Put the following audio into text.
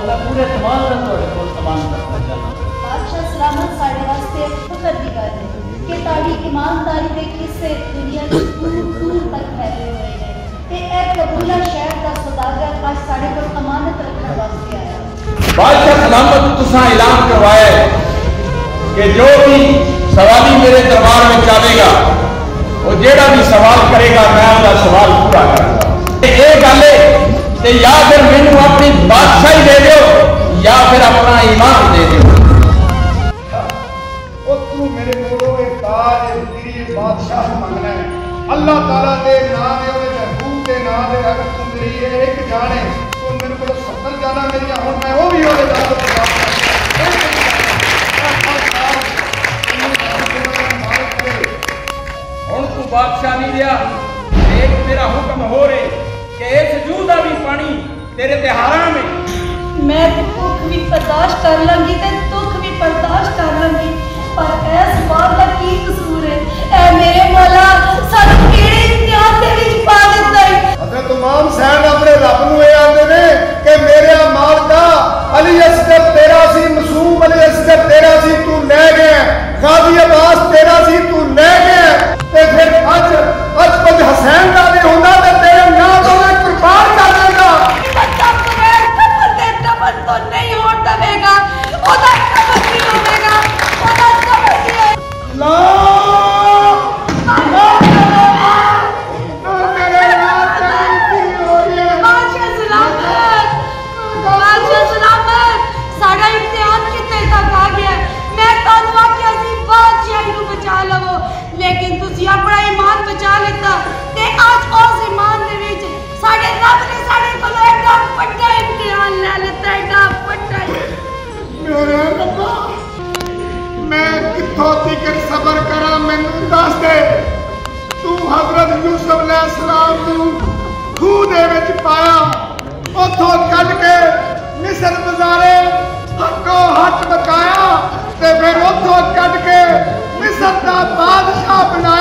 میں پورے اعتماد نال تہاڈے کول امانت رکھنا چاہنا۔ بادشاہ سلامت ساڈے واسطے فخر دی گل ہے کہ تہاڈی ایمانداری دے قصے دنیا دے دور دور تک پھیلے ہوئے ہیں تے اے قبولہ شہر دا سوداگر آج ساڈے کول امانت رکھنے واسطے آیا۔ بادشاہ سلامت تساں اعلان کروایا ہے کہ جو بھی سوالی میرے دربار میں آئے گا وہ جیڑا بھی سوال کرے گا میں اس کا سوال پورا کروں گا۔ یہ گل ہے کہ یا پھر مینو اپنی بادشاہی دے دیو یا پھر اپنا ایمان دے دیو۔ تو میرے کو تاج تیری بادشاہ منگنا ہے اللہ تعالیٰ دے نام ہے وہ محبوب دے نام ہے۔ اگر تم میری ایک جانے تو میرے کو 70 جانا میری ہوں میں وہ بھی ہونے جانا ہوں تو بادشاہ نہیں دیا ایک تیرا حکم ہو رہے کہ اس جودہ بھی پانی تیرے تے حرام ہے۔ میں دکھ بھی برداشت کر لوں گی تے دکھ بھی برداشت کر لوں گی پر اس بات کا کی قصور ہے؟ اے میرے مولا سانو کیڑے امتحان دے وچ پا دتا ہے؟ حضرت امام حسین اپنے رب نو یہ آندے نے کہ میرے مالکا علی اصغر تیرا سی، معصوم علی اصغر تیرا سی، تو لے گیا غازی عباس تیرا سی، تو لے گیا تے پھر اج کچھ حسین دا نہیں ہوندا تے تیرے نام تو میں قربان کر دے گا۔ بچہ بغیر قبر دے قبر تو نہیں ہوਣ دے گا، اودا قبر نہیں ہوے گا، اودا قبر نہیں ہے۔ بادشاہ سلامت ساڈا امتحان کتے تک آ گیا ہے۔ میں تانوں آکھیا سی بادشاہی نوں بچا لو لیکن تسی اپنا ایمان بچا لیتا تے اج اس ایمان دے وچ ساڈے رب نے ساڈے کولوں ایڈا وڈا امتحان لے لیتا، ایڈا وڈا۔ میرے ربا میں کتھوں تیکر صبر کراں مینوں دس دے۔ تو حضرت یوسف علیہ السلام نوں خوہ دے وچ پایا اتھوں کڈ کے مصر گزارے ہکو ہٹ بکایا تے پھر اتھوں کڈ کے مصر دا بادشاہ بنا